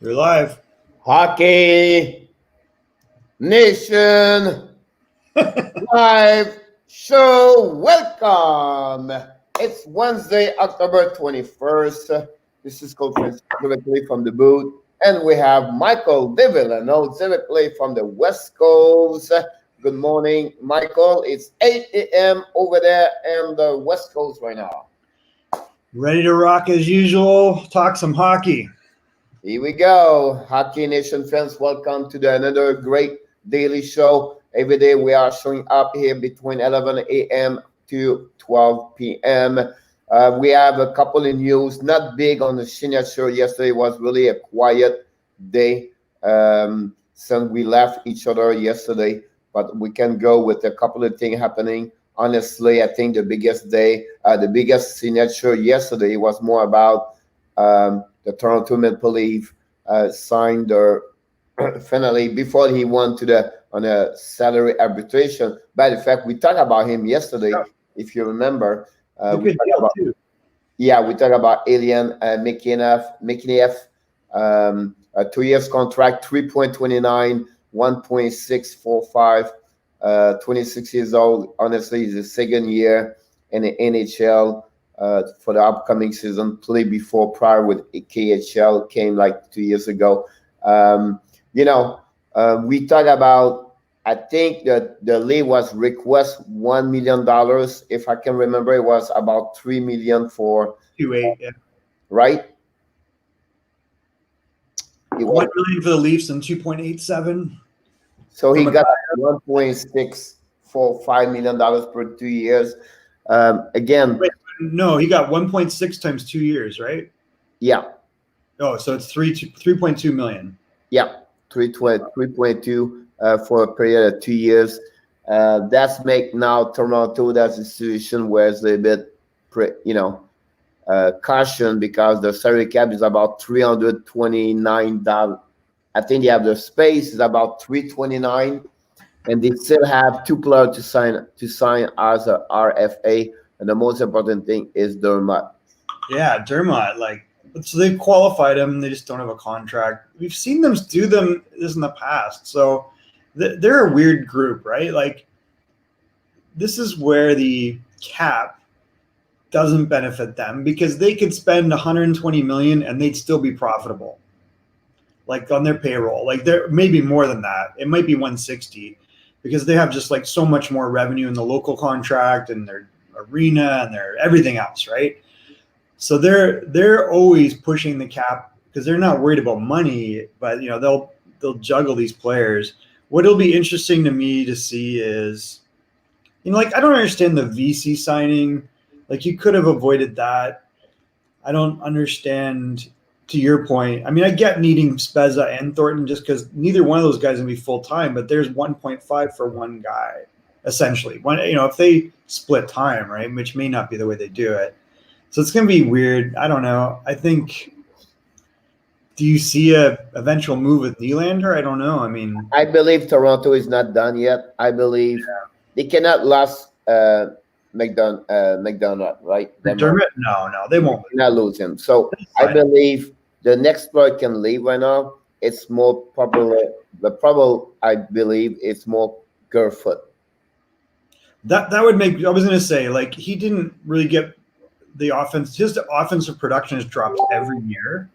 You're live. Hockey Nation live show. Welcome. It's Wednesday, October 21st. This is Conference directly from the booth. And we have Michael Devillano directly from the West Coast. Good morning, Michael. It's 8 a.m. over there on the West Coast right now. Ready to rock as usual. Talk some hockey. Here we go. Hockey Nation fans, welcome to another great daily show. Every day we are showing up here between 11 a.m. to 12 p.m. We have a couple of news, not big on the signature. Yesterday was really a quiet day since we left each other yesterday, but we can go with a couple of things happening. Honestly, I think the biggest signature yesterday was more about the Toronto Maple Leafs signed their finally before he went on a salary arbitration. By the fact, we talked about him yesterday, if you remember. We talked about Alien McInniff, a 2 years contract, 3.29, 1.645, 26 years old. Honestly, he's the second year in the NHL. For the upcoming season, prior with KHL came like 2 years ago. We talk about, I think that the league was request $1 million. If I can remember, it was about $3 million for 2.8, yeah. Right? It was $1 million for the Leafs and 2.87. So he got $1.645 million per 2 years. Again. Wait, no, he got 1.6 times 2 years, right? Yeah. Oh, so it's 3.2 million. Yeah, 3.2 for a period of 2 years. That's make now Toronto. That's a situation where it's a bit, caution because the salary cap is about $329. I think they have the space is about $329, and they still have two players to sign as a RFA. And the most important thing is Dermott. Yeah, Dermott. So they've qualified him. They just don't have a contract. We've seen them do this in the past. So they're a weird group, right? This is where the cap doesn't benefit them because they could spend $120 million and they'd still be profitable, on their payroll. There maybe more than that. It might be 160 because they have just so much more revenue in the local contract and their arena and their everything else, right? So they're always pushing the cap because they're not worried about money, but they'll juggle these players. What'll be interesting to me to see is, I don't understand the VC signing. You could have avoided that. I don't understand, to your point. I mean, I get needing Spezza and Thornton just because neither one of those guys is gonna be full time, but there's 1.5 for one guy, essentially. If they split time, right, which may not be the way they do it. So it's going to be weird. I don't know. I think, do you see a eventual move with Nylander? I don't know. I mean, I believe Toronto is not done yet. I believe they cannot lose McDonough, right? McDermott? No, they won't. Not lose him. So I believe the next player can leave right now. It's more probably I believe it's more Kerfoot. That would make. I was going to say he didn't really get the offense. His offensive production has dropped every year.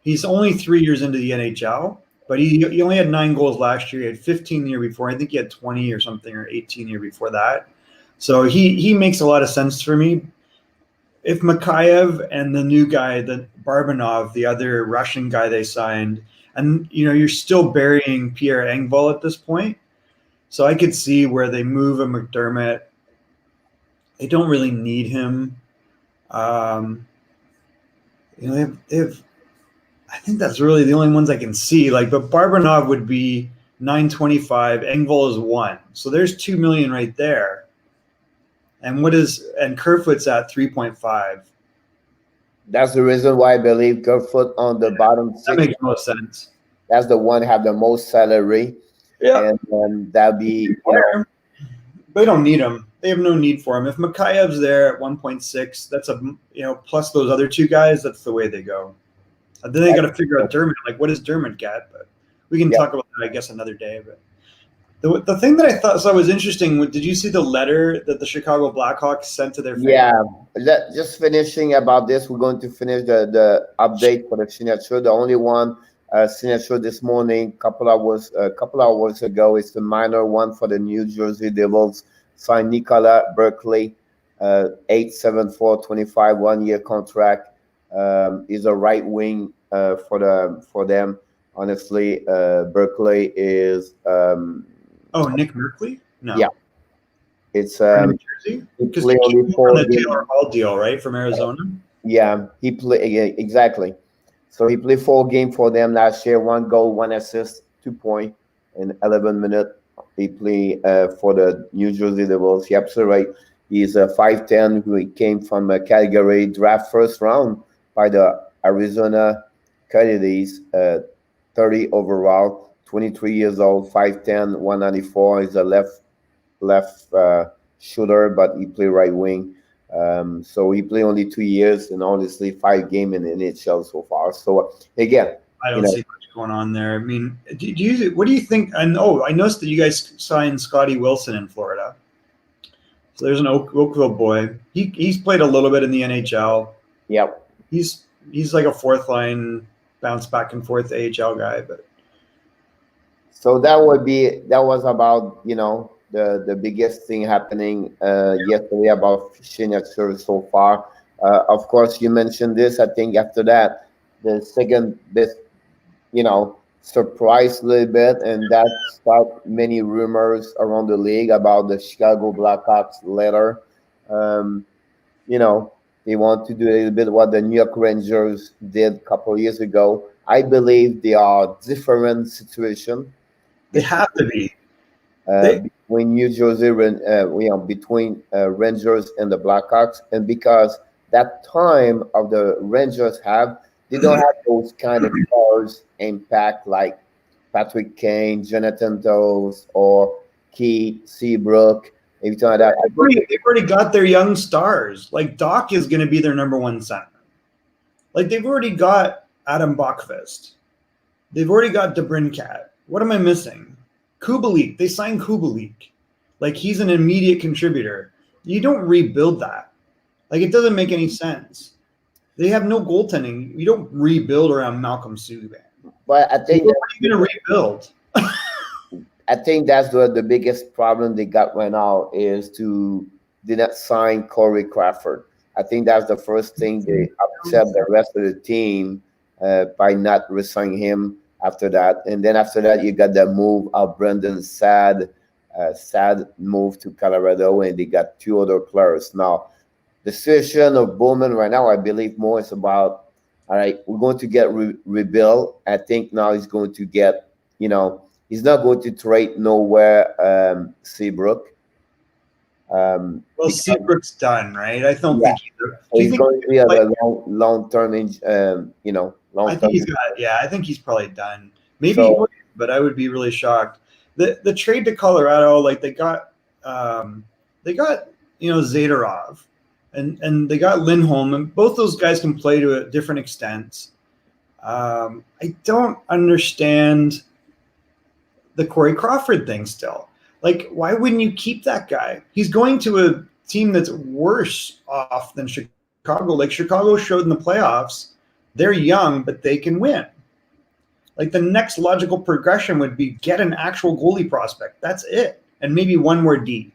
He's only 3 years into the NHL, but he only had 9 goals last year. He had 15 the year before. I think he had 20 or something, or 18 the year before that. So he makes a lot of sense for me. If Mikheyev and the new guy, the Barbanov, the other Russian guy they signed, and you're still burying Pierre Engvall at this point. So I could see where they move a McDermott. They don't really need him. They have. I think that's really the only ones I can see. But Barbanov would be 925. Engvall is 1, so there's $2 million right there. And Kerfoot's at 3.5. That's the reason why I believe Kerfoot on the bottom six. That makes no sense. That's the one have the most salary. Yeah, and that'd be. They don't need him. They have no need for him. If Mikheyev's there at 1.6, that's plus those other two guys. That's the way they go. Then they got to figure out Dermott. Like, what does Dermott get? But we can talk about that, I guess, another day. But the thing that I thought was interesting, did you see the letter that the Chicago Blackhawks sent to their fans? Yeah, just finishing about this, we're going to finish the update for the signature. The only one signature this morning, couple hours ago, is the minor one for the New Jersey Devils. Signed Nicola Berkeley, 8/7/4/25, 1-year contract. Is a right wing for them. Honestly, Berkeley is. Nick Merkley? No. Yeah. It's New Jersey? Because he on the Taylor Hall deal, right, from Arizona? Yeah, he played exactly. So he played 4 games for them last year. 1 goal, 1 assist, 2 points in 11 minutes. He played for the New Jersey Devils. You're absolutely right. He's a 5'10" who came from a Calgary, draft first round by the Arizona Coyotes, 30 overall, 23 years old, 5'10", 194. He's a left shooter, but he played right wing. So he played only 2 years and honestly 5 games in the NHL so far. So again, I don't see much going on there. I mean, what do you think? And I noticed that you guys signed Scotty Wilson in Florida. So there's an Oakville boy. He's played a little bit in the NHL. Yep. He's like a 4th line bounce back and forth AHL guy, but. So that was about the biggest thing happening yesterday about signature so far. Of course, you mentioned this. I think after that, the second best, surprised a little bit, and that started many rumors around the league about the Chicago Blackhawks letter. They want to do a little bit what the New York Rangers did a couple of years ago. I believe they are different situations. They have to be. Between New Jersey, between Rangers and the Blackhawks, and because that time of the Rangers they don't have those kind of stars impact like Patrick Kane, Jonathan Toews, or Keith Seabrook. They've already got their young stars. Like Doc is going to be their number 1 center. Like they've already got Adam Bachfest. They've already got DeBrincat. What am I missing? Kubalik. They signed Kubalik. Like he's an immediate contributor. You don't rebuild that. Like it doesn't make any sense. They have no goaltending. You don't rebuild around Malcolm Subban. But I think you're going to rebuild. I think that's the biggest problem they got right now is did not sign Corey Crawford. I think that's the first thing they upset the rest of the team by not resigning him after that. And then after that, you got the move of Brendan Saad move to Colorado, and they got 2 other players. Now, the situation of Bowman right now, I believe more is about, all right, we're going to get rebuild. I think now he's going to get, he's not going to trade nowhere Seabrook. Seabrook's done, right? I don't think he's going to be a long-term, I think he's probably done. Maybe, but I would be really shocked. The trade to Colorado, like they got Zadorov, and they got Lindholm, and both those guys can play to a different extent. I don't understand the Corey Crawford thing still. Like, why wouldn't you keep that guy? He's going to a team that's worse off than Chicago. Like Chicago showed in the playoffs, they're young, but they can win. Like the next logical progression would be get an actual goalie prospect. That's it. And maybe 1 more D.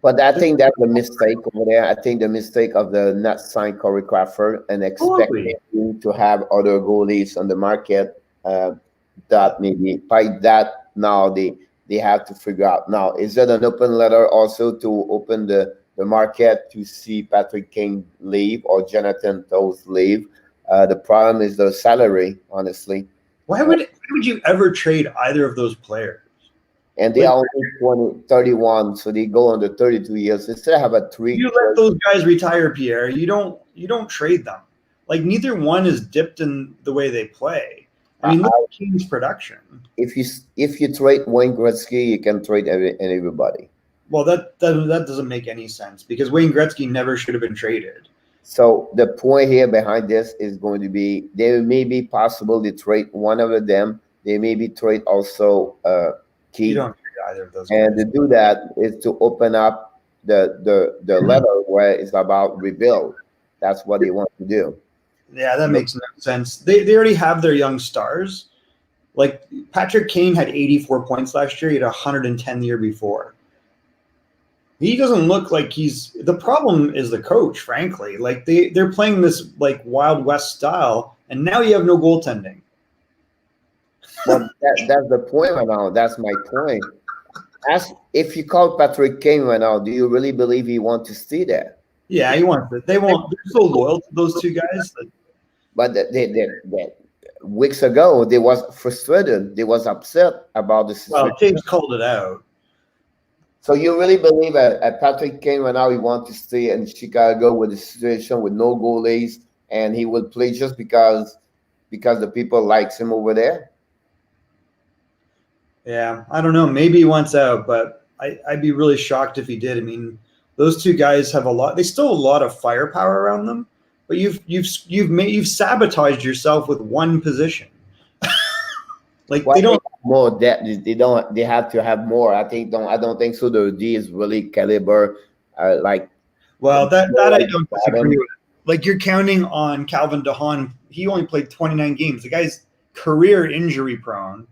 But I think that's a mistake over there. I think the mistake of the not sign Corey Crawford and expecting him to have other goalies on the market that maybe by that now they have to figure out. Now, is that an open letter also to open the market to see Patrick Kane leave or Jonathan Toews leave? The problem is the salary, honestly. Why would you ever trade either of those players? And they are only 31, so they go under 32 years. They still have a 3. You let those guys retire, Pierre. You don't trade them. Like neither one is dipped in the way they play. I mean, look at King's production. If you trade Wayne Gretzky, you can trade everybody. Well, that doesn't make any sense because Wayne Gretzky never should have been traded. So the point here behind this is going to be they may be possible to trade one of them. They may be trade also You Keith. don't trade either of those And guys. to do that is to open up the letter where it's about rebuild. That's what they want to do. Yeah, that makes no sense. They already have their young stars. Like Patrick Kane had 84 points last year. He had 110 the year before. He doesn't look like he's the problem is the coach, frankly. Like they're playing this like Wild West style, and now you have no goaltending. Well, that's the point right now. That's my point. As if you call Patrick Kane right now, do you really believe he wants to stay there? Yeah, he wants it. They won't. They're so loyal to those two guys. But weeks ago, they was frustrated. They was upset about the situation. Well, James called it out. So you really believe at Patrick Kane right now he wants to stay in Chicago with the situation with no goalies and he will play just because the people likes him over there? Yeah, I don't know. Maybe he wants out, but I'd be really shocked if he did. I mean, those two guys have a lot. They still have a lot of firepower around them, but you've sabotaged yourself with one position. Like Well, they don't. More that they have to have more. I don't think so. The D is really caliber like. Well, that I don't disagree Adam. with. Like you're counting on Calvin DeHaan. He only played 29 games. The guy's career injury prone.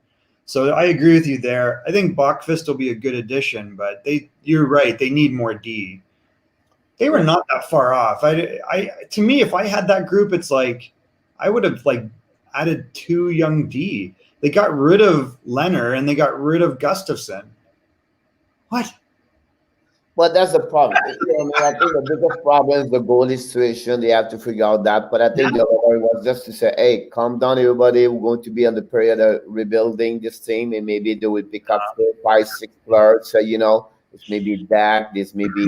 So I agree with you there. I think Bachfist will be a good addition, but you're right. They need more D. They were not that far off. To me, if I had that group, it's like I would have like added 2 young D. They got rid of Leonard and they got rid of Gustafsson. What? Well, that's the problem. I think the biggest problem is the goalie situation. They have to figure out that. But I think the other way was just to say, hey, calm down, everybody. We're going to be on the period of rebuilding this team, and maybe they will pick up 4, 5, 6 players. So, it's maybe Dak, this maybe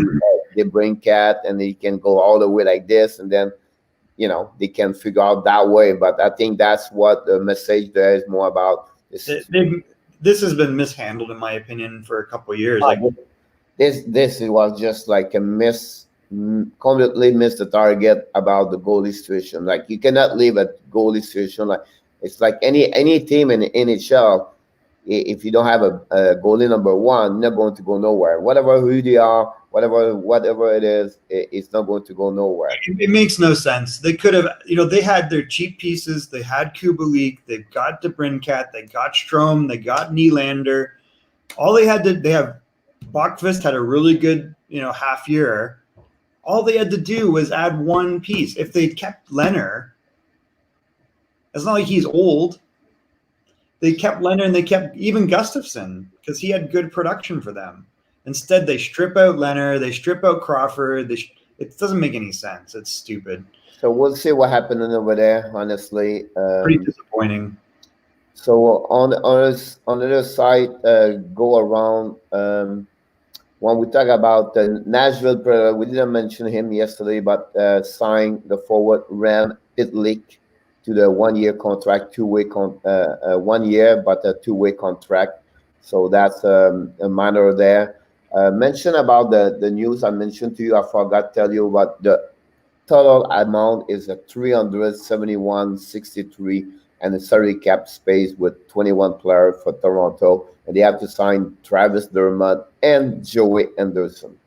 they bring Cat, and they can go all the way like this, and then, they can figure out that way. But I think that's what the message there is more about. This has been mishandled, in my opinion, for a couple of years. This was just like completely missed the target about the goalie situation. Like you cannot leave a goalie situation like it's like any team in the NHL. If you don't have a goalie number one, they're not going to go nowhere. Whatever who they are, whatever it is, it's not going to go nowhere. It makes no sense. They could have, they had their cheap pieces. They had Kubalik. They've got DeBrincat. They got Strome. They got Nylander. All they have Bachfist had a really good, half year. All they had to do was add one piece. If they kept Leonard, it's not like he's old. They kept Leonard and they kept even Gustafsson because he had good production for them. Instead, they strip out Leonard, they strip out Crawford. It doesn't make any sense. It's stupid. So we'll see what happened over there. Honestly, pretty disappointing. So on the other side, go around. When we talk about the Nashville Predator, we didn't mention him yesterday, but signed the forward Ram Pitlick to the 1-year contract, 1 year, but a 2-way contract. So that's a minor there. Mention about the news I mentioned to you. I forgot to tell you about the total amount is a 371.63 and the salary cap space with 21 players for Toronto. And they have to sign Travis Dermott and Joey Anderson.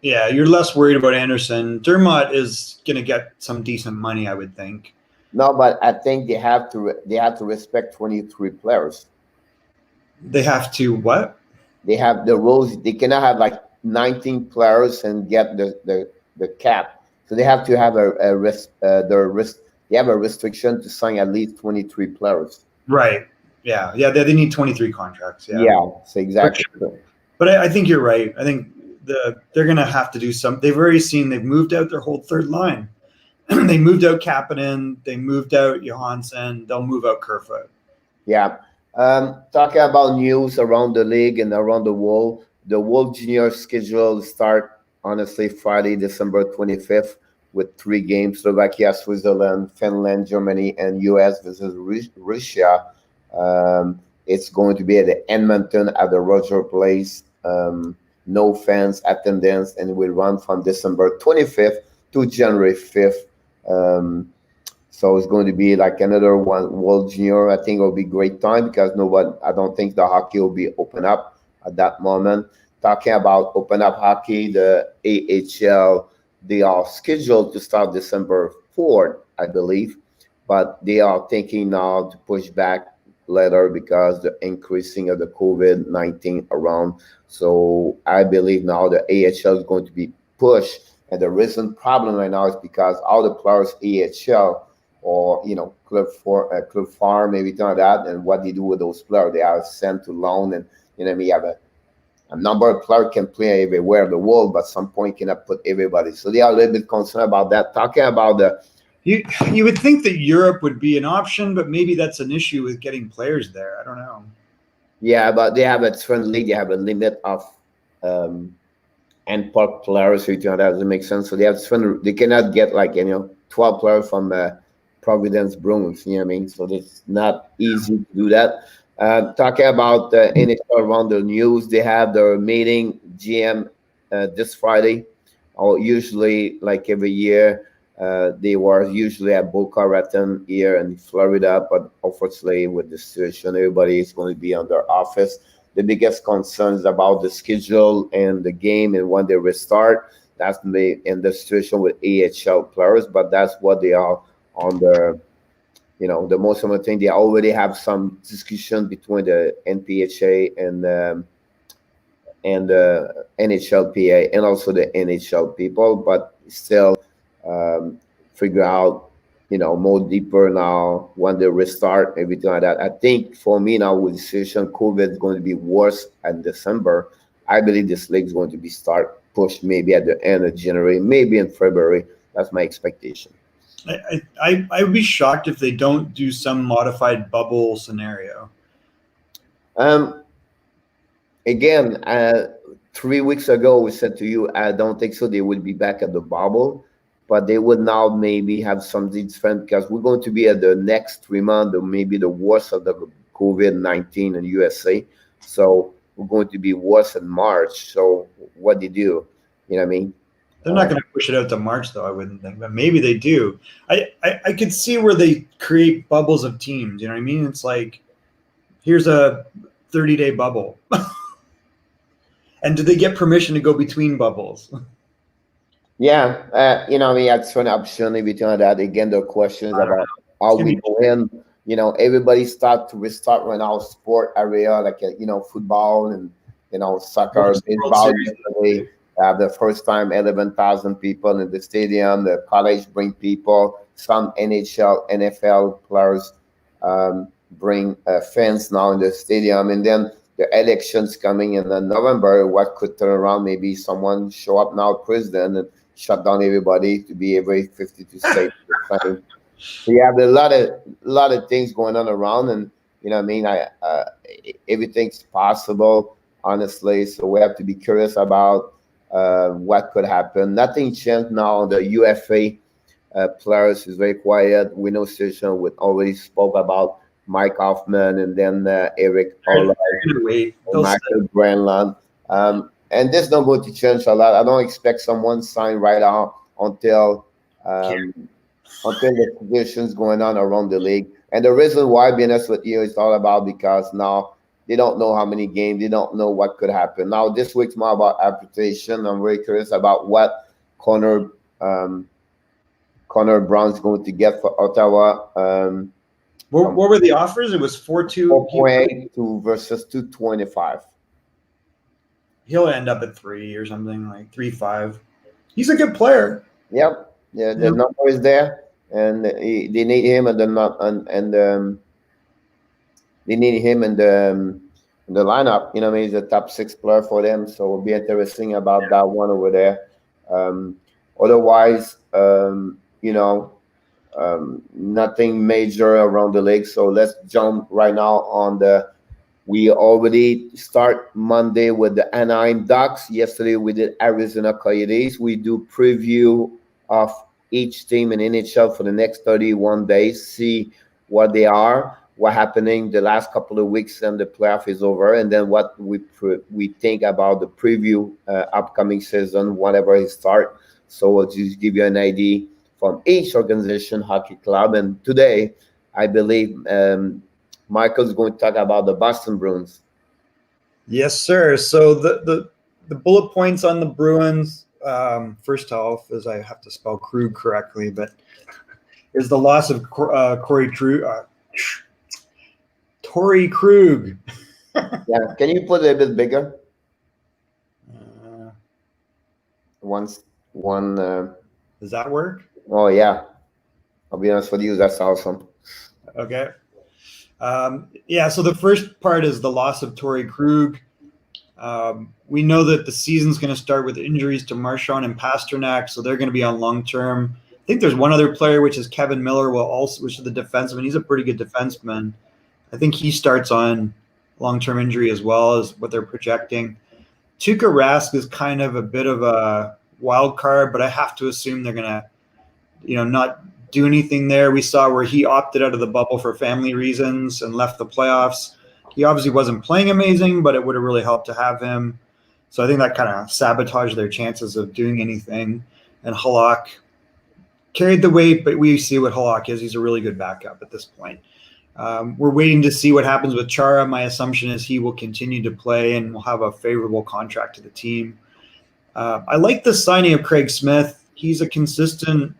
Yeah, you're less worried about Anderson. Dermott is going to get some decent money, I would think. No, but I think they have to respect 23 players. They have to what? They have the rules. They cannot have like 19 players and get the cap. So they have to have they have a restriction to sign at least 23 players. Right. Yeah. They need 23 contracts. Yeah. So exactly. Sure. But I think you're right. I think they're going to have to do something. They've already seen they've moved out their whole third line. They moved out Kapanen. They moved out Johansson. They'll move out Kerfoot. Yeah. Talking about news around the league and around the world Junior schedule start honestly Friday, December 25th with 3 games: Slovakia, Switzerland, Finland, Germany, and US versus Russia. It's going to be at the Edmonton at the Roger Place. No fans attendance, and will run from December 25th to January 5th. So it's going to be like another one World Junior. I think it'll be great time because I don't think the hockey will be open up at that moment. Talking about open up hockey, the AHL, they are scheduled to start December 4th, I believe, but they are thinking now to push back later because the increasing of the COVID-19 around. So I believe now the AHL is going to be pushed. And the reason problem right now is because all the players AHL or club farm, maybe like that, and what they do with those players, they are sent to loan, and we have a number of players can play everywhere in the world, but some point cannot put everybody. So they are a little bit concerned about that. Talking about the you would think that Europe would be an option, but maybe that's an issue with getting players there. I don't know. Yeah, but they have a different league. They have a limit of end part players, so that doesn't make sense. So they have different. They cannot get 12 players from Providence Bruins. You know what I mean? So it's not easy to do that. Talking about the NHL around the news, they have their meeting GM this Friday. Or usually, like every year, they were usually at Boca Raton here in Florida, but unfortunately, with the situation, everybody is going to be on their office. The biggest concerns about the schedule and the game and when they restart. That's in the situation with AHL players, but that's what they are on the. The most of the thing, they already have some discussion between the NPHA and the NHLPA and also the NHL people, but still figure out, more deeper now when they restart, everything like that. I think for me now with the situation, COVID is going to be worse in December. I believe this league is going to be pushed maybe at the end of January, maybe in February. That's my expectation. I would be shocked if they don't do some modified bubble scenario. Again, 3 weeks ago, we said to you, I don't think so. They would be back at the bubble, but they would now maybe have something different because we're going to be at the next 3 months, or maybe the worst of the COVID-19 in USA. So we're going to be worse in March. So what they do, you know what I mean? They're not going to push it out to March, though, I wouldn't think, but maybe they do. I could see where they create bubbles of teams. You know what I mean? It's like, here's a 30-day bubble. And do they get permission to go between bubbles? Yeah, that's one option. Between that, again, the questions about how we go in. Everybody start to restart right now sport area like football and soccer, baseball. Yesterday, the first time 11,000 people in the stadium. The college bring people. Some NHL, NFL players bring fans now in the stadium, and then the elections coming in November. What could turn around? Maybe someone show up now, president, and shut down everybody to be every 52 states. So you have a lot of things going on around, and everything's possible, honestly. So we have to be curious about what could happen. Nothing changed now. The UFA players is very quiet. We know situation with already spoke about Mike Hoffman and then Eric Orlov, Michael Granlund. And this not going to change a lot. I don't expect someone sign right now until the situations going on around the league. And the reason why, being honest with you, is all about because now they don't know how many games, they don't know what could happen. Now this week's more about arbitration. I'm very curious about what Connor Brown's going to get for Ottawa. What were the offers? It was 4.2 versus 225. He'll end up at 3 or something, like 3.5. He's a good player. Yep. Yeah, the number is there, and they need him, and they need him in the lineup. He's a top 6 player for them, so it'll be interesting about that one over there. Otherwise, nothing major around the league. So let's jump right now on we already start Monday with the Anaheim Ducks. Yesterday we did Arizona Coyotes. We do preview of each team in NHL for the next 31 days, see what they are, what happening the last couple of weeks and the playoff is over, and then what we think about the preview upcoming season, whenever it start. So I'll just give you an idea from each organization, hockey club. And today, I believe Michael's going to talk about the Boston Bruins. Yes, sir. So the bullet points on the Bruins, first off, is I have to spell Krug correctly, but is the loss of Torrey Krug. Yeah, can you put it a bit bigger? One. Does that work? Oh yeah, I'll be honest with you, that's awesome. Okay. Yeah, so the first part is the loss of Torrey Krug. We know that the season's going to start with injuries to Marchand and Pasternak, so they're going to be on long term. I think there's one other player, which is Kevin Miller, which is the defenseman. He's a pretty good defenseman. I think he starts on long-term injury as well as what they're projecting. Tuukka Rask is kind of a bit of a wild card, but I have to assume they're going to, not do anything there. We saw where he opted out of the bubble for family reasons and left the playoffs. He obviously wasn't playing amazing, but it would have really helped to have him. So I think that kind of sabotaged their chances of doing anything. And Halak carried the weight, but we see what Halak is. He's a really good backup at this point. We're waiting to see what happens with Chara. My assumption is he will continue to play and will have a favorable contract to the team. I like the signing of Craig Smith. He's a consistent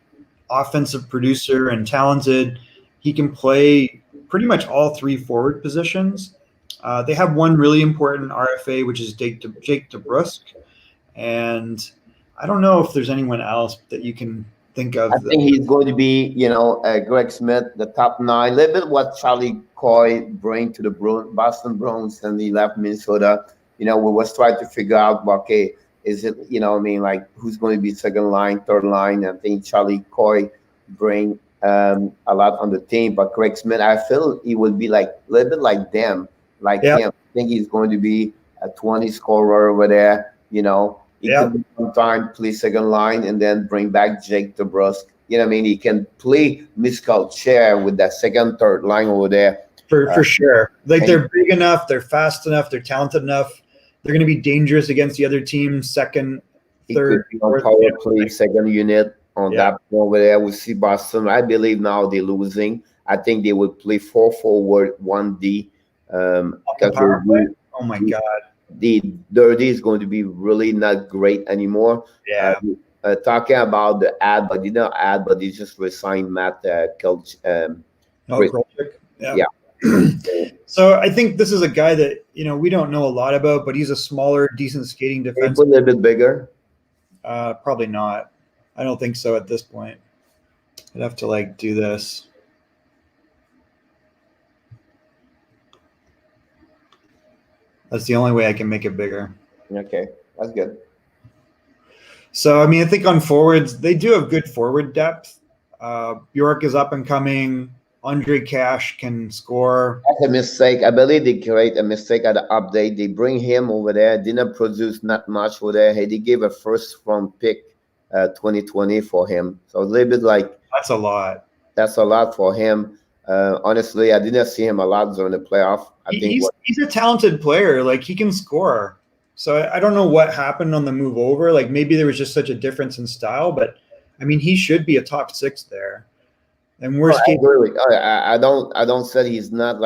offensive producer and talented. He can play pretty much all three forward positions. They have one really important RFA, which is Jake DeBrusk. And I don't know if there's anyone else that you can think of. I think he's going to be, Greg Smith, the top nine. A little bit what Charlie Coy bring to the Boston Bruins and he left Minnesota. We was trying to figure out, okay, is it, who's going to be second line, third line? I think Charlie Coy bring a lot on the team, but Greg Smith, I feel he will be like a little bit like them, like him. I think he's going to be a 20 scorer over there, He can sometimes play second line and then bring back Jake DeBrusk. He can play musical chair with that second, third line over there. For sure. They're big enough, they're fast enough, they're talented enough. They're going to be dangerous against the other team, second, third, fourth. Power play, second unit on that over there. We see Boston. I believe now they're losing. I think they would play 4 forward, 1D. Power play? Oh my God. The dirty is going to be really not great anymore. Yeah. Talking about the ad, but they just resigned Matt Kelch. Yeah. So I think this is a guy that we don't know a lot about, but he's a smaller, decent skating defenseman. A little bit bigger. Probably not. I don't think so at this point. I'd have to do this. That's the only way I can make it bigger. Okay, that's good. So, I think on forwards, they do have good forward depth. Bjork is up and coming. Andre Cash can score. That's a mistake. I believe they create a mistake at the update. They bring him over there, didn't produce not much over there. Hey, they gave a first-round pick 2020 for him. So a little bit that's a lot. That's a lot for him. Honestly, I didn't see him a lot during the playoff. He's a talented player. He can score. So I don't know what happened on the move over. Maybe there was just such a difference in style, but he should be a top 6 there. And worst case, I don't say he's not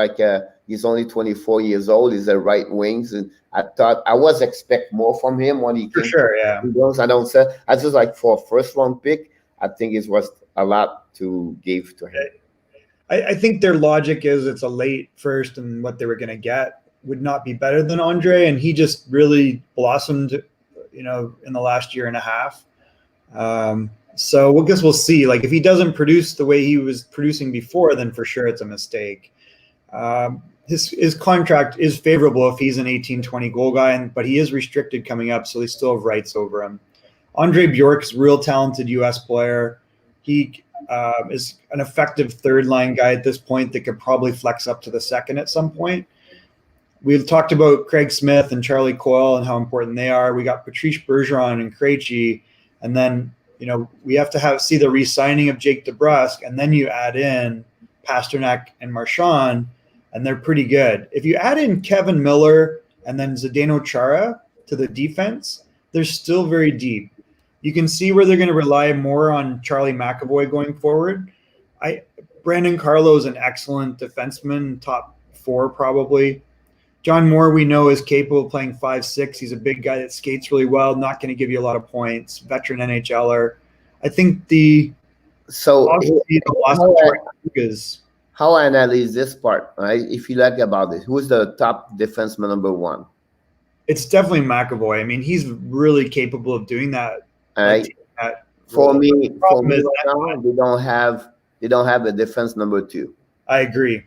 he's only 24 years old. He's a right wings, and I was expect more from him when he came. For sure, yeah. I don't say. I just for a first round pick. I think it was a lot to give to him. I think their logic is it's a late first, and what they were going to get would not be better than Andre, and he just really blossomed, in the last year and a half. So I guess we'll see. If he doesn't produce the way he was producing before, then for sure it's a mistake. His contract is favorable if he's an 18-20 goal guy, but he is restricted coming up, so they still have rights over him. Andre Bjork's a real talented U.S. player. He is an effective third-line guy at this point that could probably flex up to the second at some point. We've talked about Craig Smith and Charlie Coyle and how important they are. We got Patrice Bergeron and Krejci, and then we have to see the re-signing of Jake DeBrusk, and then you add in Pasternak and Marchand, and they're pretty good. If you add in Kevin Miller and then Zdeno Chara to the defense, they're still very deep. You can see where they're going to rely more on Charlie McAvoy going forward. Brandon Carlo is an excellent defenseman, top 4 probably. John Moore, we know, is capable of playing 5'6". He's a big guy that skates really well, not going to give you a lot of points. Veteran NHLer. I think how I analyze this part, right? If you like about this, who's the top defenseman number 1? It's definitely McAvoy. I mean, he's really capable of doing that. Right. For me, right now, they don't have a defense number 2. I agree.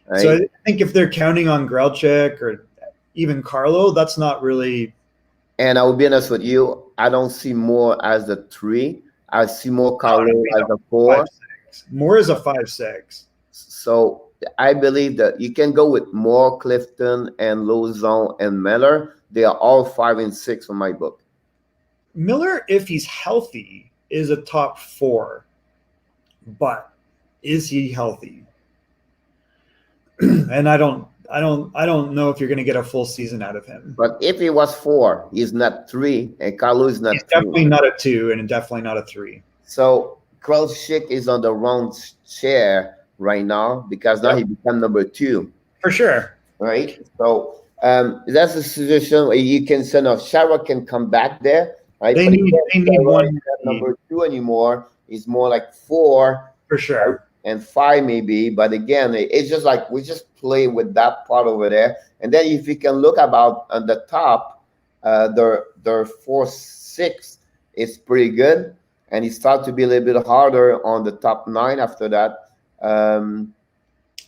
Right? So I think if they're counting on Grelchik or even Carlo, that's not really. And I will be honest with you, I don't see Moore as a 3. I see more Carlo as a 4. 5'6". Moore is a 5'6". So I believe that you can go with Moore, Clifton, and Lauzon and Miller. They are all 5 and 6 on my book. Miller, if he's healthy, is a top 4, but is he healthy? And I don't know if you're going to get a full season out of him. But if he was 4, he's not 3, and Carlo is not. He's definitely not a 2, and definitely not a 3. So Grelchik is on the wrong chair right now because now he become number 2 for sure. Right. So that's a situation where you can send off. Shara can come back there. Right? They need one number 2 anymore. It's more like 4 for sure. Right? And 5 maybe, but again, it's just like we just play with that part over there. And then if you can look about on the top, their 4-6 is pretty good, and it starts to be a little bit harder on the top 9 after that.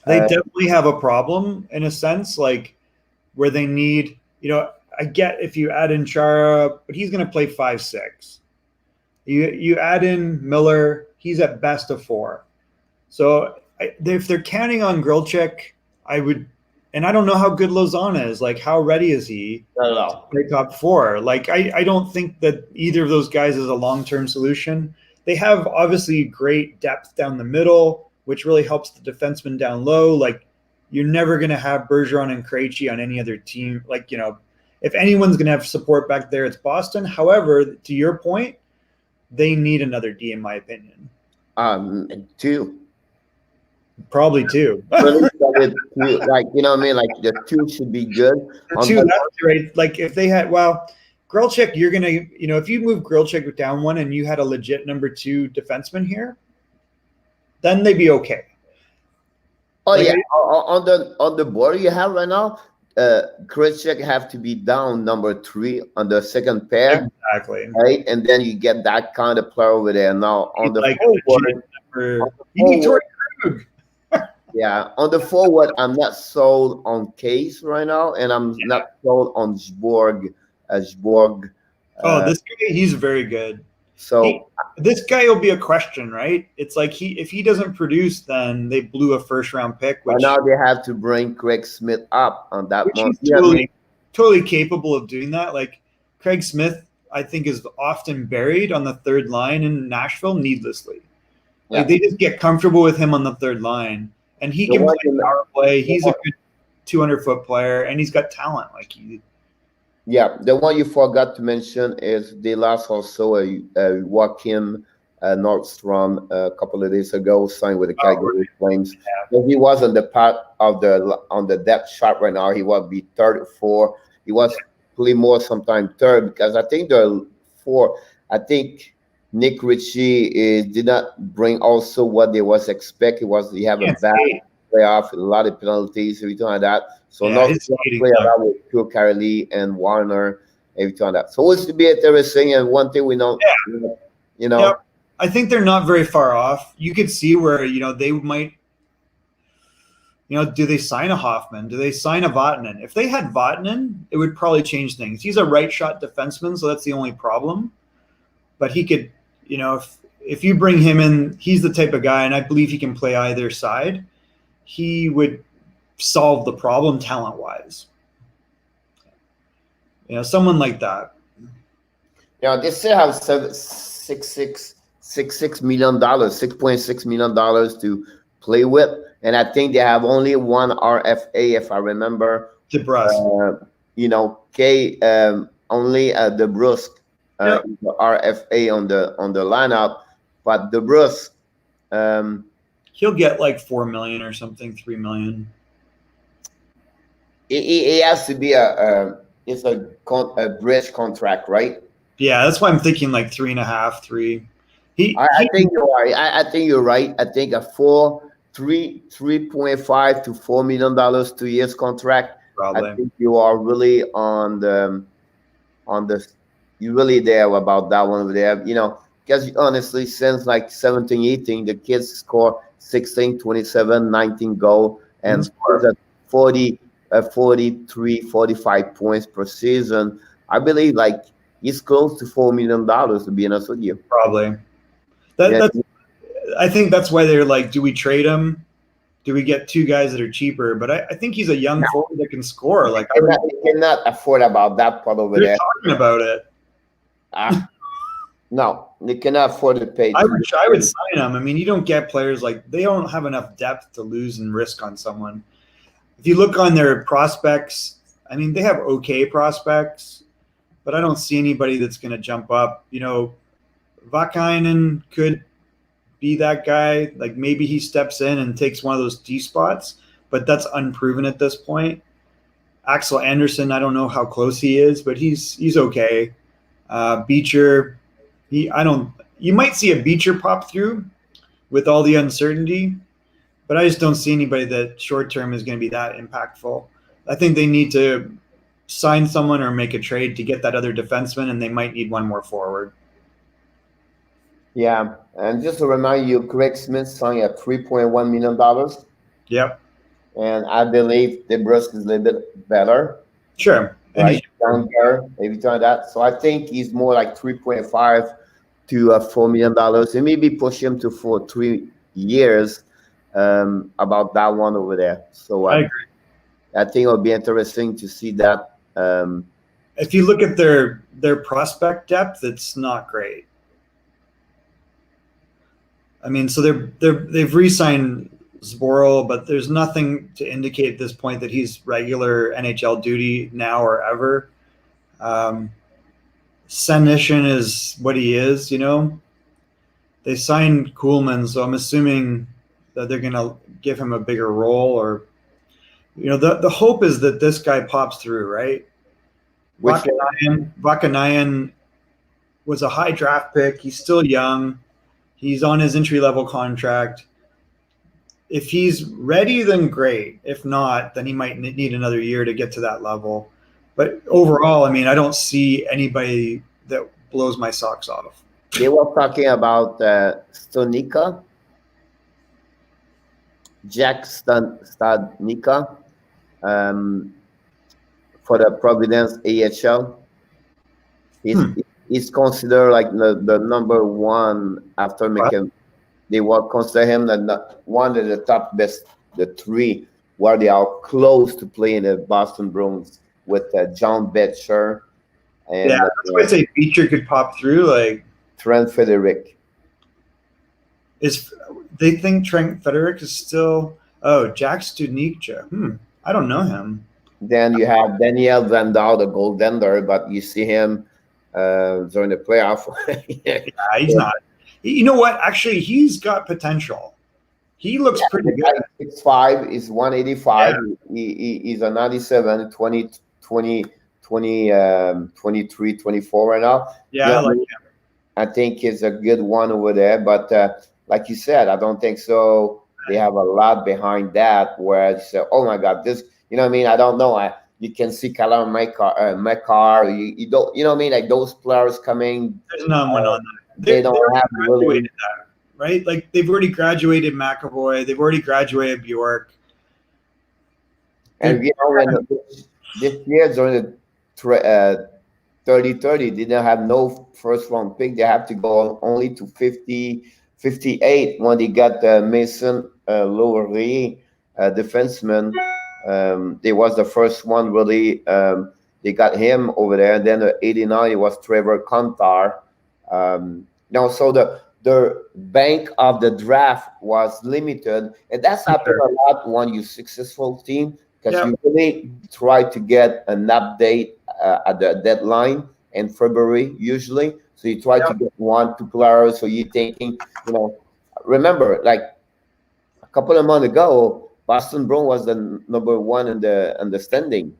They definitely have a problem in a sense, like where they need, I get if you add in Chara, but he's going to play 5'6". You add in Miller, he's at best a 4. So if they're counting on Grelchik, I would, and I don't know how good Lauzon is. Like, how ready is he to play top 4? Like, I don't think that either of those guys is a long-term solution. They have obviously great depth down the middle, which really helps the defenseman down low. Like, you're never going to have Bergeron and Krejci on any other team. Like, if anyone's going to have support back there, it's Boston. However, to your point, they need another D, in my opinion. 2. Probably 2. Like, you know what I mean? Like, the 2 should be good. The 2, that's great. Like, if they had, Grelchik, you're going to, if you move Grelchik down 1 and you had a legit number 2 defenseman here, then they'd be okay. Oh, like, yeah. On the board you have right now, Krejci have to be down number 3 on the second pair. Exactly. Right? And then you get that kind of player over there. Now, on the forward, you need Torrey Krug. Yeah, on the forward, I'm not sold on Case right now, and I'm not sold on Zborg. This guy, he's very good. So this guy will be a question, right? It's like if he doesn't produce, then they blew a first-round pick. Which now they have to bring Craig Smith up on that one. He's totally capable of doing that. Like Craig Smith, I think, is often buried on the third line in Nashville needlessly. Yeah. Like they just get comfortable with him on the third line, and he can play power play. He's a good 200-foot player, and he's got talent. Yeah, the one you forgot to mention is they lost also a Joachim Nordstrom a couple of days ago, signed with the Calgary Flames. Yeah. So he was on the part of on the depth chart right now. He will be 3rd or 4th. He was play more sometime 3rd because I think the 4. I think Nick Ritchie did not bring also what they was expected. He have a bad playoff, a lot of penalties, everything like that. So not play around with Phil Carey and Warner, everything like that. So it's to be interesting. And one thing we know, I think they're not very far off. You could see where they might. Do they sign a Hoffman? Do they sign a Vatanen? If they had Vatanen, it would probably change things. He's a right shot defenseman, so that's the only problem. But he could, if you bring him in, he's the type of guy, and I believe he can play either side. He would solve the problem talent-wise. Someone like that. They still have $6.6 million to play with, and I think they have only one RFA, if I remember. DeBrusque. Only DeBrusque. Yep. the RFA on the lineup. But the Bruce, He'll get like 4 million or something, 3 million. it has to be it's a bridge contract, right? Yeah, that's why I'm thinking like 3.5, 3. I think you're right. I think you're right. I think a 3.5 to $4 million 2 years contract. probably. I think you are really you're really there about that one over there. Because honestly, since like 17, 18, the kids score 16, 27, 19 goal and scores at 40, 43, 45 points per season. I believe like he's close to $4 million, to be honest with you. Probably. I think that's why they're like, do we trade him? Do we get 2 guys that are cheaper? But I think he's a young forward that can score. Like they cannot afford about that part over there. Talking about it. No, they cannot afford to pay. I would sign him. I mean, you don't get players like they don't have enough depth to lose and risk on someone. If you look on their prospects, I mean, they have okay prospects, but I don't see anybody that's going to jump up. Vakainen could be that guy. Like maybe he steps in and takes one of those D spots, but that's unproven at this point. Axel Anderson, I don't know how close he is, but he's okay. Beecher, you might see a Beecher pop through with all the uncertainty, but I just don't see anybody that short term is going to be that impactful. I think they need to sign someone or make a trade to get that other defenseman, and they might need one more forward. Yeah, and just to remind you, Craig Smith signed at $3.1 million. Yep. And I believe the Bruce is a little bit better. Sure. Right, younger, maybe doing that. So I think he's more like 3.5 to $4 million, and maybe push him to for 3 years. About that one over there. So I agree. I think it'll be interesting to see that. If you look at their prospect depth, it's not great. I mean, so they've re-signed Zboril, but there's nothing to indicate at this point that he's regular NHL duty now or ever. Senyshyn is what he is, They signed Kuhlman, so I'm assuming that they're going to give him a bigger role, or the hope is that this guy pops through, right? Vakanayan was a high draft pick. He's still young. He's on his entry-level contract. If he's ready, then great. If not, then he might need another year to get to that level. But overall, I mean, I don't see anybody that blows my socks off. They were talking about Stanika, Jack Stanika, for the Providence AHL. He's considered like the number one after McKinnon. They will consider him one of the top best, the 3, where they are close to playing the Boston Bruins with John Betcher. And, that's why I say Beecher could pop through. Like Trent Frederic. They think Trent Frederic is still? Oh, Jack Studnicka. I don't know him. Then you have Daniel Vandal, the goaltender, but you see him during the playoff. Yeah, he's not. You know what? Actually, he's got potential. He looks pretty good. 6'5", he's 185. Yeah. He's a 97, 20, 23, 24 right now. Yeah, I like him. I think he's a good one over there. But like you said, I don't think so. They have a lot behind that where you say, oh, my God, this, you know what I mean? I don't know. You can see Callum Mekar. You don't, you know what I mean? Like those players coming. There's no one on that. They don't have really that, right? Like they've already graduated McAvoy. They've already graduated Bjork. And when this year during the 30-30, they didn't have no first round pick. They have to go only to 58 when they got Mason Lowery, defenseman. They was the first one really. They got him over there. And then the 89, it was Trevor Contar. So the bank of the draft was limited, and that's happened a lot when you're successful team, because you really try to get an update at the deadline, in February usually. So you try to get 1-2 players. So you're thinking, remember, like a couple of months ago, Boston Bruins was the number one in the standing.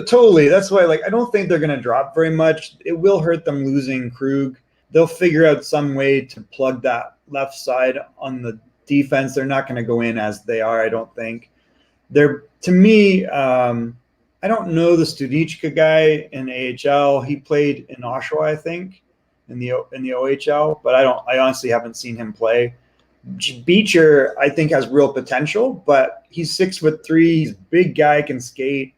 Totally. That's why, like, I don't think they're going to drop very much. It will hurt them losing Krug. They'll figure out some way to plug that left side on the defense. They're not going to go in as they are, I don't think. To me, I don't know the Studnicka guy in AHL. He played in Oshawa, I think, in the OHL, but I honestly haven't seen him play. Beecher, I think, has real potential, but he's 6'3". He's a big guy, can skate.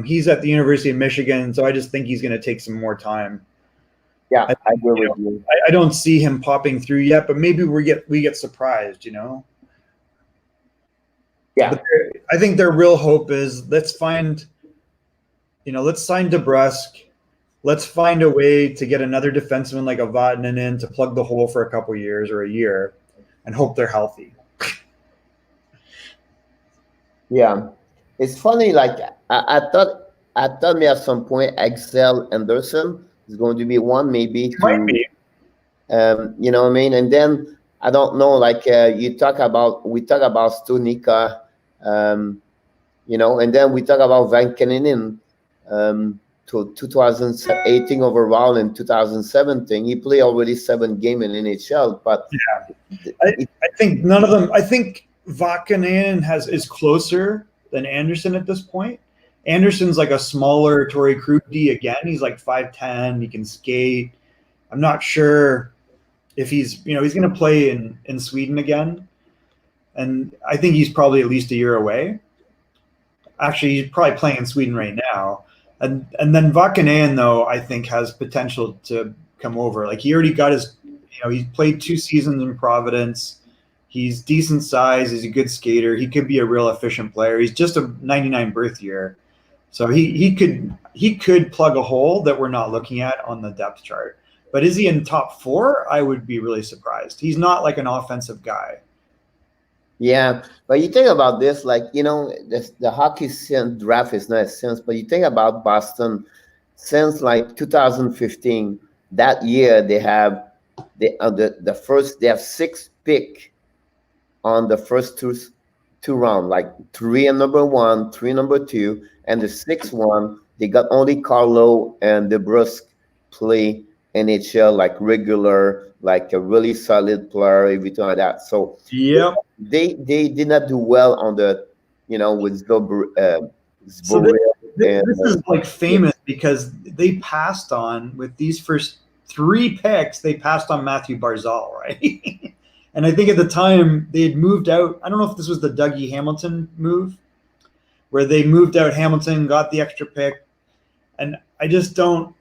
He's at the University of Michigan, so I just think he's going to take some more time. Yeah, I agree with you. I don't see him popping through yet, but maybe we get surprised, Yeah. But I think their real hope is let's sign DeBrusk. Let's find a way to get another defenseman like a Vatanen in to plug the hole for a couple years or a year and hope they're healthy. Yeah. It's funny, like I thought maybe at some point Axel Anderson is going to be one, maybe. Might be. You know what I mean? And then I don't know, like we talk about Studnicka, and then we talk about Van Keninen, to 2018 overall in 2017. He played already 7 games in NHL, but I think none of them. I think Vakanainen is closer than Anderson at this point. Anderson's like a smaller Torrey Krug D again. He's like 5'10". He can skate. I'm not sure if he's going to play in Sweden again. And I think he's probably at least a year away. Actually, he's probably playing in Sweden right now. And then Vakanainen, though, I think has potential to come over. Like he already got his, he's played 2 seasons in Providence. He's decent size. He's a good skater. He could be a real efficient player. He's just a 99 birth year. So he could plug a hole that we're not looking at on the depth chart. But is he in top 4? I would be really surprised. He's not like an offensive guy. Yeah, but you think about this, like, the hockey draft is not a sense, but you think about Boston since like 2015, that year they have they have 6 pick on the first two rounds, like 3 and number 1, 3 number 2, and the 6th one they got only Carlo and DeBrusk play NHL like regular, like a really solid player, everything like that. So yeah, they did not do well on the with so this is like famous because they passed on with these first 3 picks. They passed on Matthew Barzal, right? And I think at the time they had moved out. I don't know if this was the Dougie Hamilton move, where they moved out Hamilton, got the extra pick, and I just don't.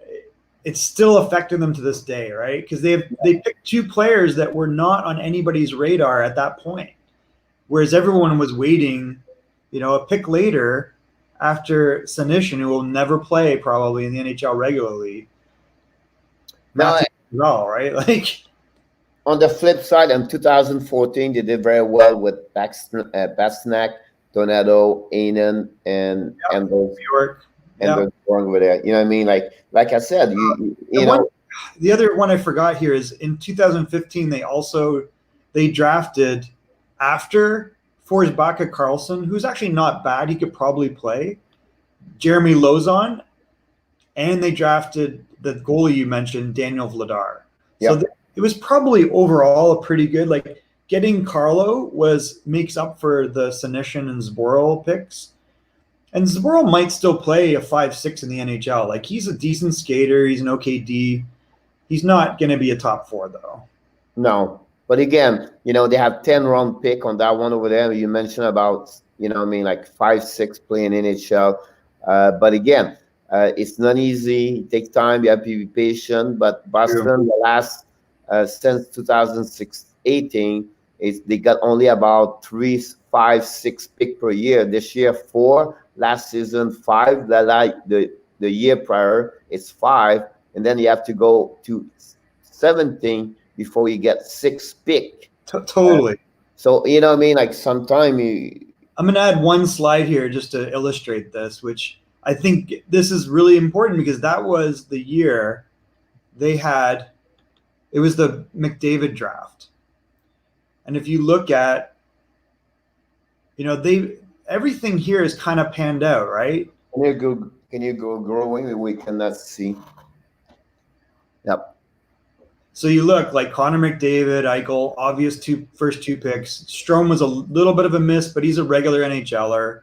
It's still affecting them to this day, right? Because they picked 2 players that were not on anybody's radar at that point, whereas everyone was waiting, a pick later after Senyshyn, who will never play probably in the NHL regularly. Right? Like. On the flip side, in 2014, they did very well with Pastrnak, Donato, Ainen, and those York. And those over there. You know what I mean? Like I said, the other one I forgot here is in 2015 they drafted after Forsbacka Karlsson, who's actually not bad. He could probably play. Jeremy Lauzon, and they drafted the goalie you mentioned, Daniel Vladar. Yep. So it was probably overall a pretty good, like getting Carlo makes up for the Senyshyn and Zboril picks. And Zboril might still play a 5'6" in the NHL. Like he's a decent skater. He's an OKD. He's not going to be a top 4 though. No, but again, they have 10-round pick on that one over there. You mentioned about, like 5'6" playing NHL. But again, it's not easy. It takes time. You have to be patient. But Boston, the last since 2018, they got only about 3, 5, 6 pick per year. This year 4. Last season 5. The year prior it's 5, and then you have to go to 17 before you get 6 pick. Totally. So what I mean, like sometime I'm gonna add one slide here just to illustrate this, which I think this is really important because that was the year they had, it was the McDavid draft. And if you look at, everything here is kind of panned out, right? Can you go growing? We cannot see. Yep. So you look like Connor McDavid, Eichel, obvious first two picks. Strome was a little bit of a miss, but he's a regular NHLer.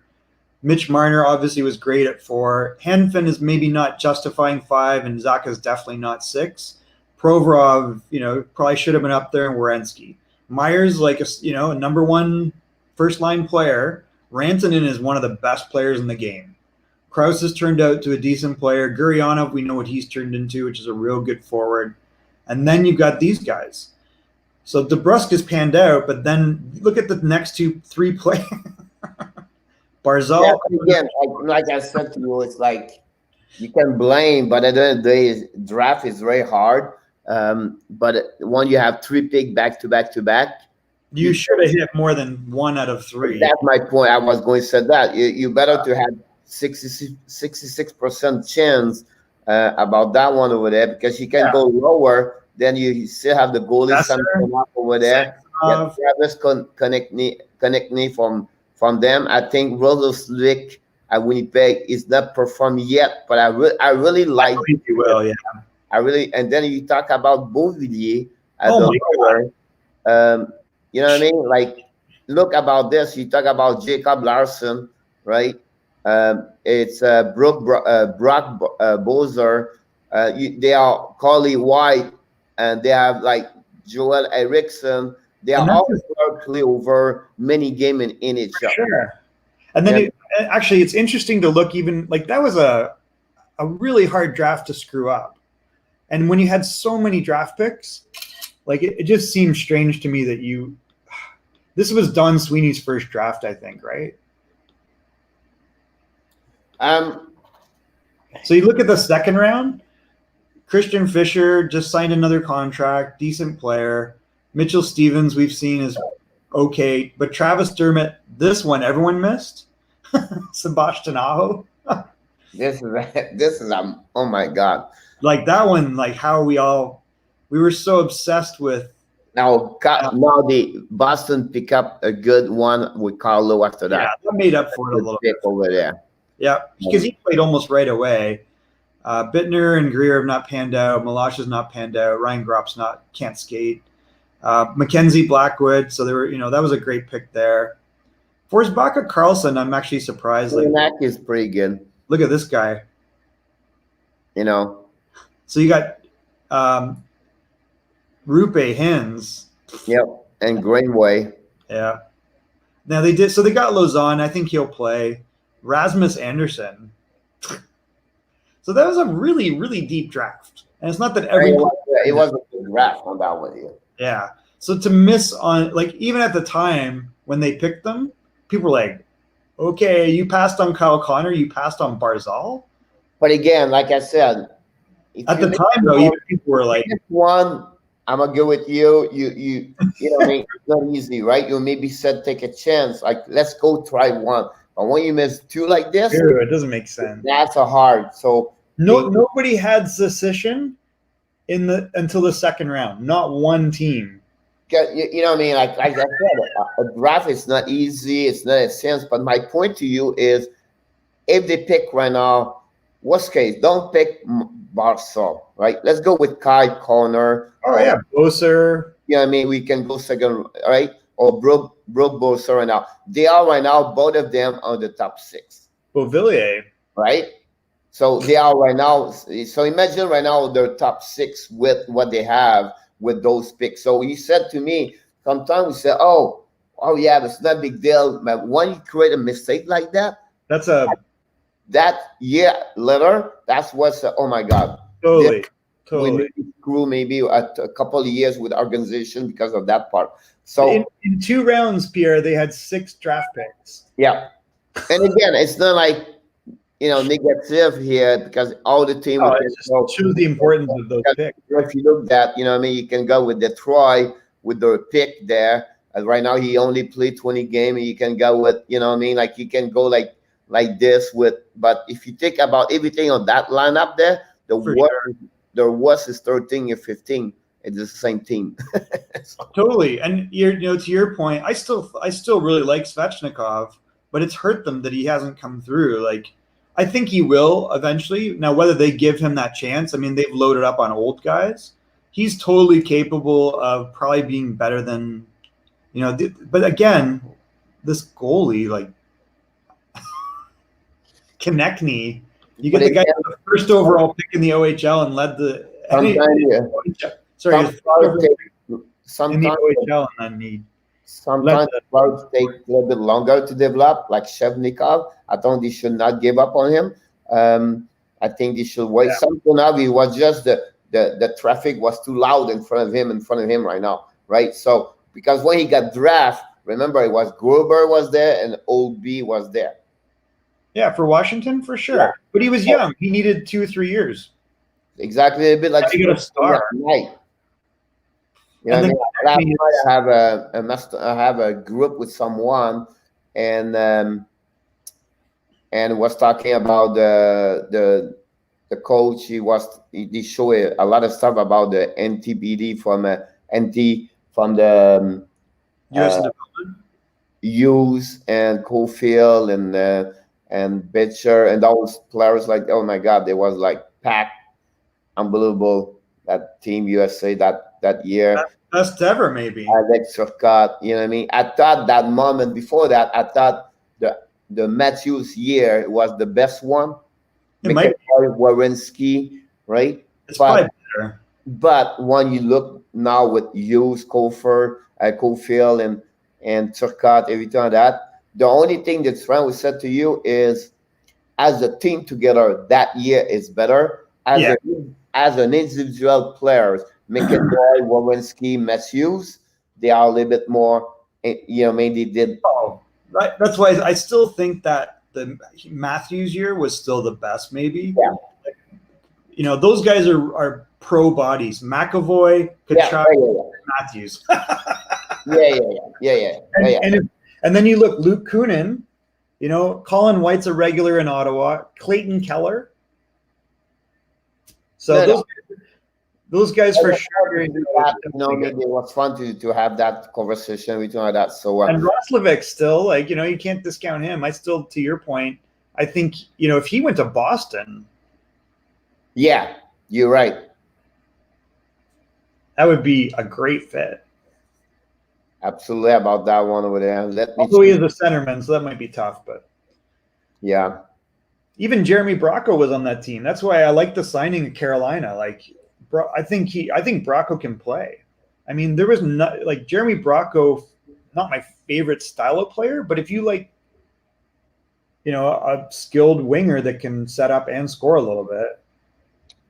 Mitch Marner obviously was great at 4. Hanfin is maybe not justifying 5, and Zach is definitely not 6. Provorov, probably should have been up there, and Werenski. Myers, like a number 1 first line player. Rantanen is one of the best players in the game. Krause has turned out to a decent player. Gurionov, we know what he's turned into, which is a real good forward. And then you've got these guys. So DeBrusk is panned out, but then look at the next 3 players. Barzal. Yeah, again, like I said to you, it's like you can blame, but at the end of the day, draft is very hard. But when you have 3 pick back to back to back, you should have hit more than 1 out of 3. That's my point. I was going to say that you better to have 66% chance about that one over there, because you can go lower. Then you still have the goalie over there. Travis connect me from them. I think Roslovic at Winnipeg is not performed yet, but I really like. You will, yeah. And then you talk about Beauvillier at the lower. You know what I mean? Like, look about this. You talk about Jacob Larson, right? It's Brock Bozer. They are Coley White, and they have like Joel Eriksson. They are all play over many games in NHL. Sure. And then actually, it's interesting to look even like that was a really hard draft to screw up. And when you had so many draft picks, like it just seems strange to me that this was Don Sweeney's first draft, I think, right? So you look at the second round, Christian Fischer just signed another contract, decent player. Mitchell Stevens we've seen is okay, but Travis Dermott, this one everyone missed. Sebastian Aho. This is oh my God. Like that one, like how we were so obsessed with. Now the Boston pick up a good one with Carlo after that. Yeah, that made up for it a little bit over there. Yeah, because he played almost right away. Bittner and Greer have not panned out. Malash has not panned out. Ryan Gropp's can't skate. Mackenzie Blackwood, so there were, that was a great pick there. Forsbacka Carlson, I'm actually surprised. That is pretty good. Look at this guy. So you got Rupe Hens. Yep, and Greenway. Yeah. Now they got Lausanne. I think he'll play. Rasmus Anderson. So that was a really, really deep draft. And it's not that everyone. It was a good draft on that one here. Yeah. So to miss on, like, even at the time when they picked them, people were like, okay, you passed on Kyle Connor, you passed on Barzal. But again, like I said, at the time, though, even people were like, one, I'm gonna go with you. You know what I mean? It's not easy, right? You maybe said take a chance, like let's go try one. But when you miss 2 like this, it doesn't make sense. That's a hard. So nobody had secession until the second round. Not one team. You know what I mean? Like I said, a draft is not easy. It's not a sense. But my point to you is, if they pick right now, worst case, don't pick Barzal, right? Let's go with Kyle Connor. Oh yeah, Boser. You know what I mean? We can go second, right? Or Brooke Boser right now. They are right now, both of them on the top 6. Beauvillier. Right? So they are right now. So imagine right now their top 6 with what they have with those picks. So you said to me, sometimes we say, oh yeah, that's not a big deal. But when you create a mistake like that, that year later, that's what's oh my God. Totally. We maybe screw maybe a couple of years with organization because of that part. So in 2 rounds, Pierre, they had 6 draft picks. Yeah. And again, it's not like, negative here, because all the team shows the importance of those picks. If you look at, you can go with Detroit with their pick there. Right now, he only played 20 games. You can go with, like you can go like like this but if you think about everything on that lineup there, the worst is 13 or 15. It's the same team. Totally. And to your point, I still really like Svechnikov, but it's hurt them that he hasn't come through. Like, I think he will eventually. Now, whether they give him that chance, I mean, they've loaded up on old guys. He's totally capable of probably being better than, but again, this goalie, like Konechny, you get the guy the first overall pick in the OHL and led the Sometimes players take a little bit longer to develop, like Shevnikov. I think they should not give up on him. I think they should wait. Samsonov, it was just the traffic was too loud in front of him right now, right? So because when he got drafted, remember it was Gruber was there and Old B was there. Yeah, for Washington, for sure. Yeah. But he was young. He needed 2 or 3 years. Exactly, a bit like a star. Night. I have a group with someone, and was talking about the coach. He showed a lot of stuff about the NTBD from the U.S. development, Hughes and Cofield and Bitcher and those players. Like, oh my God, they was like packed, unbelievable. That Team USA that year. Best ever, maybe. Alex Turcotte, you know what I mean? I thought that moment before that, I thought the Matthews year was the best one. It might be. Werenski, right? It's probably better. But when you look now with Hughes, Cofield, and Turcotte, everything like that, the only thing that's wrong we said to you is, as a team together, that year is better. As an individual players, McIntyre, Werenski, Matthews, they are a little bit more, maybe did. Oh, right. That's why I still think that the Matthews year was still the best, maybe. Yeah. Those guys are pro bodies. McAvoy, Kachuk, Matthews. And then you look, Luke Kunin, Colin White's a regular in Ottawa, Clayton Keller. So those guys for sure. It was fun to have that conversation with that. So and Roslovic still, you can't discount him. I still, to your point, I think if he went to Boston. Yeah, you're right. That would be a great fit. Absolutely about that one over there. Although he is a centerman, so that might be tough, but yeah. Even Jeremy Bracco was on that team. That's why I like the signing of Carolina. I think Bracco can play. I mean, there was not Jeremy Bracco, not my favorite style of player, but if you like, a skilled winger that can set up and score a little bit.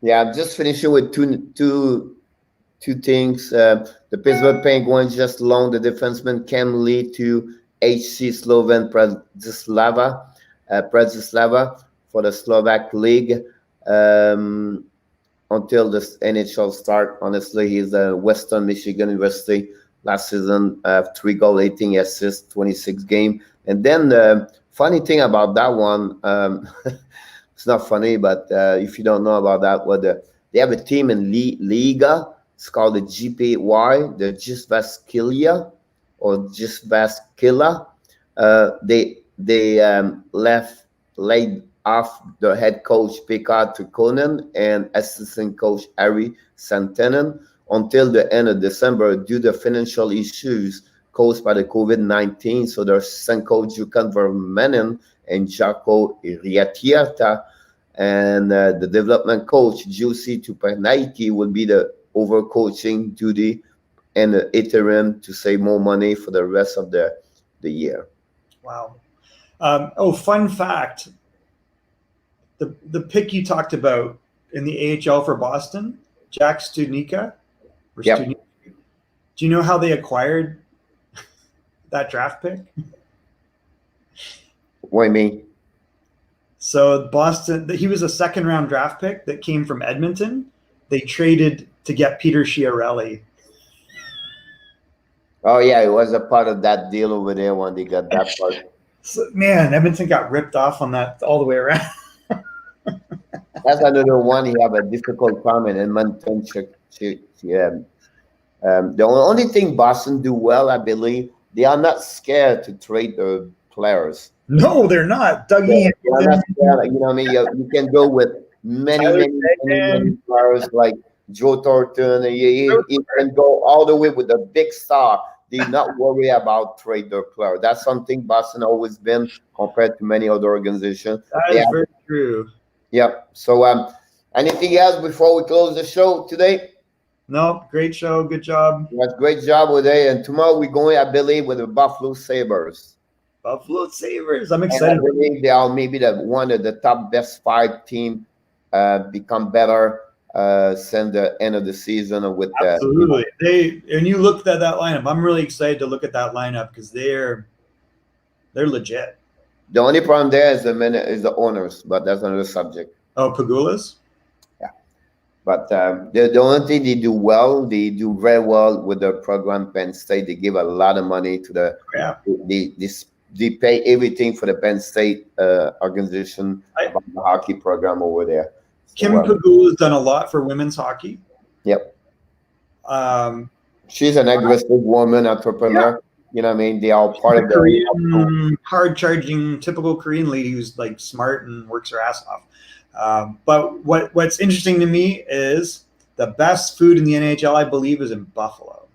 Yeah, I'm just finishing with two things. The Pittsburgh Penguins just loaned the defenseman Cam Lee to HC Slovan Bratislava for the Slovak League until the NHL start. Honestly, he's at Western Michigan University last season, 3 goals, 18 assists, 26 games. And then the funny thing about that one, it's not funny, but if you don't know about that, they have a team in Liga. It's called the GPY, the Jyväskylä or Jyväskylä. They laid off the head coach Pekka Tukonen and assistant coach Ari Santanen until the end of December due to financial issues caused by the COVID-19. So their assistant coach Jukan Vermanen and Jaakko Riatiata and the development coach Jussi Tupamäki will be the overcoaching duty and the interim to save more money for the rest of the year. Wow. Fun fact. The pick you talked about in the AHL for Boston, Jack Studnicka. Yep. Do you know how they acquired that draft pick? What do you mean? So Boston, he was a second-round draft pick that came from Edmonton. They traded to get Peter Chiarelli. Oh, yeah, it was a part of that deal over there when they got that part. So, man, Edmonton got ripped off on that all the way around. That's another one. You have a difficult time in Edmonton. The only thing Boston do well, I believe, they are not scared to trade their players. No, they're not. They Dougie are not scared. You know what I mean? You can go with many players like Joe Thornton. You can go all the way with the big star. They not worry about trade their player. That's something Boston always been compared to many other organizations. That is very true. Yep. So, anything else before we close the show today? No, great show. Good job. Yes, great job today. And tomorrow we're going, I believe, with the Buffalo Sabres. Buffalo Sabres. I'm And excited. I believe they are maybe one of the top best 5 team become better since the end of the season with Absolutely. And you looked at that lineup. I'm really excited to look at that lineup because they're legit. The only problem there is the owners, but that's another subject. Oh, Pagulas? Yeah. But the only thing they do well, they do very well with the program Penn State. They give a lot of money to they pay everything for the Penn State organization about the hockey program over there. Kim Pagula's done a lot for women's hockey. Yep. She's an aggressive woman entrepreneur. Yeah. You know what I mean? They are part of the Korean, hard-charging, typical Korean lady who's like smart and works her ass off. But what's interesting to me is the best food in the NHL, I believe, is in Buffalo.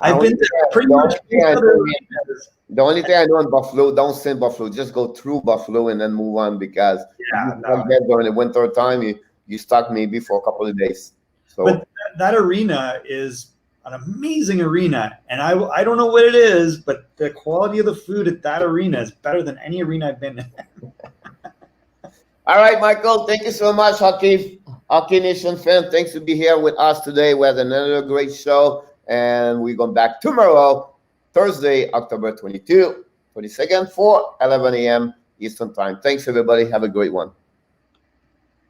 I've been there pretty much. The only thing I know in Buffalo, don't send Buffalo. Just go through Buffalo and then move on because during the winter time, you stuck maybe for a couple of days. So, but that arena is an amazing arena, and I don't know what it is, but the quality of the food at that arena is better than any arena I've been in. All right, Michael, thank you so much, Hockey Nation fan. Thanks to be here with us today. We had another great show, and we're going back tomorrow, Thursday, October 22nd, for 11 a.m. Eastern Time. Thanks, everybody. Have a great one.